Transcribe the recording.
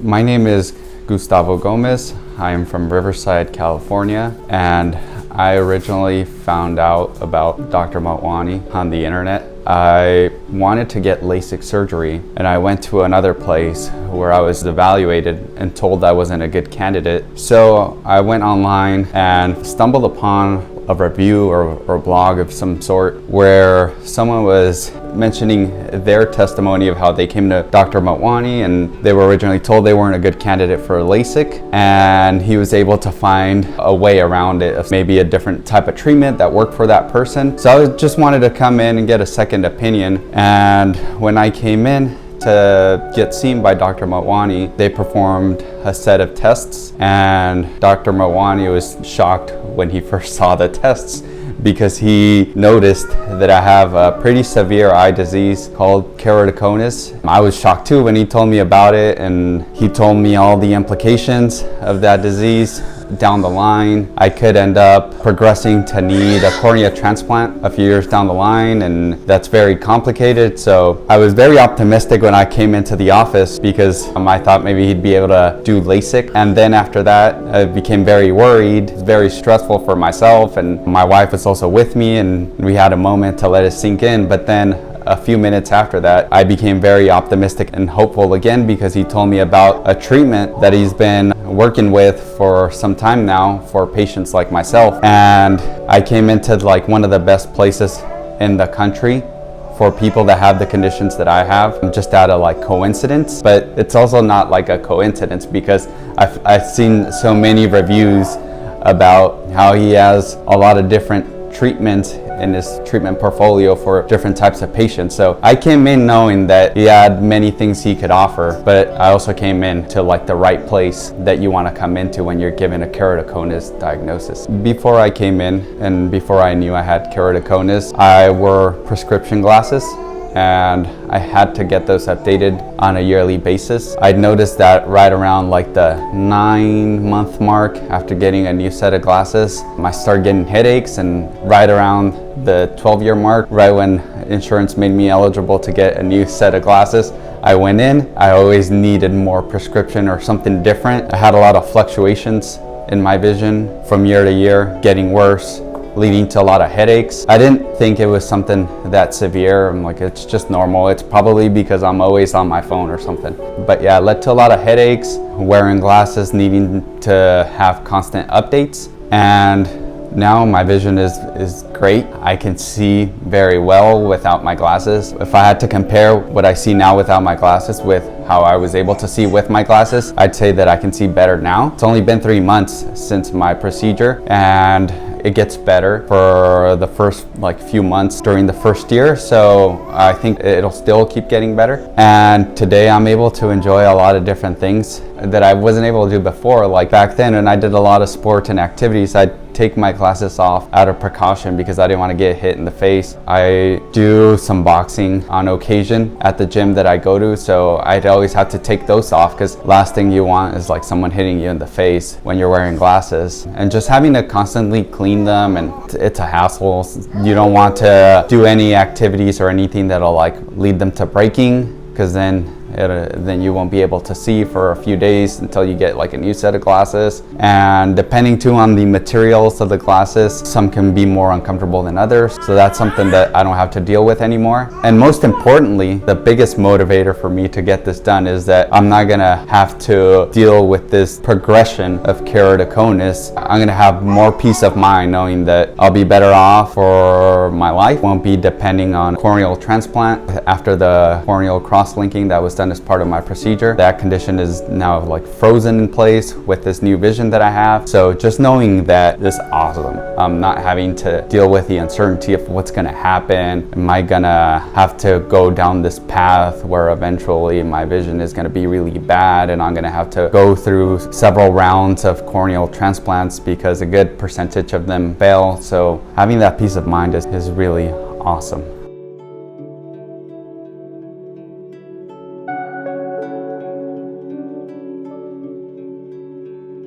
My name is Gustavo Gomez. I am from Riverside, California, and I originally found out about Dr. Motwani on the internet. I wanted to get LASIK surgery, and I went to another place where I was evaluated and told I wasn't a good candidate. So I went online and stumbled upon a review or blog of some sort where someone was mentioning their testimony of how they came to Dr. Motwani and they were originally told they weren't a good candidate for LASIK, and he was able to find a way around it, maybe a different type of treatment that worked for that person. So I just wanted to come in and get a second opinion, and when I came in to get seen by Dr. Motwani, they performed a set of tests, and Dr. Motwani was shocked when he first saw the tests because he noticed that I have a pretty severe eye disease called keratoconus. I was shocked too when he told me about it, and he told me all the implications of that disease. Down the line, I could end up progressing to need a cornea transplant a few years down the line, and that's very complicated. So I was very optimistic when I came into the office because I thought maybe he'd be able to do LASIK. And then after that, I became very worried. It was very stressful for myself, and my wife was also with me, and we had a moment to let it sink in. But then a few minutes after that, I became very optimistic and hopeful again because he told me about a treatment that he's been working with for some time now for patients like myself. And I came into like one of the best places in the country for people that have the conditions that I have, just out of like coincidence. But it's also not like a coincidence because I've seen so many reviews about how he has a lot of different treatments in his treatment portfolio for different types of patients. So I came in knowing that he had many things he could offer, but I also came in to like the right place that you want to come into when you're given a keratoconus diagnosis. Before I came in and before I knew I had keratoconus, I wore prescription glasses, and I had to get those updated on a yearly basis. I noticed that right around like the 9-month mark after getting a new set of glasses, I started getting headaches, and right around the 12-year mark, right when insurance made me eligible to get a new set of glasses, I went in. I always needed more prescription or something different. I had a lot of fluctuations in my vision from year to year, getting worse, leading to a lot of headaches. I didn't think it was something that severe. I'm like, it's just normal. It's probably because I'm always on my phone or something. But yeah, it led to a lot of headaches, wearing glasses, needing to have constant updates. And now my vision is great. I can see very well without my glasses. If I had to compare what I see now without my glasses with how I was able to see with my glasses, I'd say that I can see better now. It's only been 3 months since my procedure, and it gets better for the first like few months during the first year. So I think it'll still keep getting better. And today I'm able to enjoy a lot of different things that I wasn't able to do before. Like back then when I did a lot of sports and activities, I'd take my glasses off out of precaution because I didn't want to get hit in the face. I do some boxing on occasion at the gym that I go to, so I'd always have to take those off because last thing you want is like someone hitting you in the face when you're wearing glasses. And just having to constantly clean them, and it's a hassle. You don't want to do any activities or anything that'll like lead them to breaking, because then you won't be able to see for a few days until you get like a new set of glasses. And depending too on the materials of the glasses, some can be more uncomfortable than others. So that's something that I don't have to deal with anymore. And most importantly, the biggest motivator for me to get this done is that I'm not gonna have to deal with this progression of keratoconus. I'm gonna have more peace of mind knowing that I'll be better off for my life. Won't be depending on corneal transplant. After the corneal cross-linking that was done as part of my procedure, that condition is now like frozen in place with this new vision that I have. So just knowing that is awesome. I'm not having to deal with the uncertainty of what's gonna happen. Am I gonna have to go down this path where eventually my vision is gonna be really bad and I'm gonna have to go through several rounds of corneal transplants because a good percentage of them fail. So having that peace of mind is really awesome.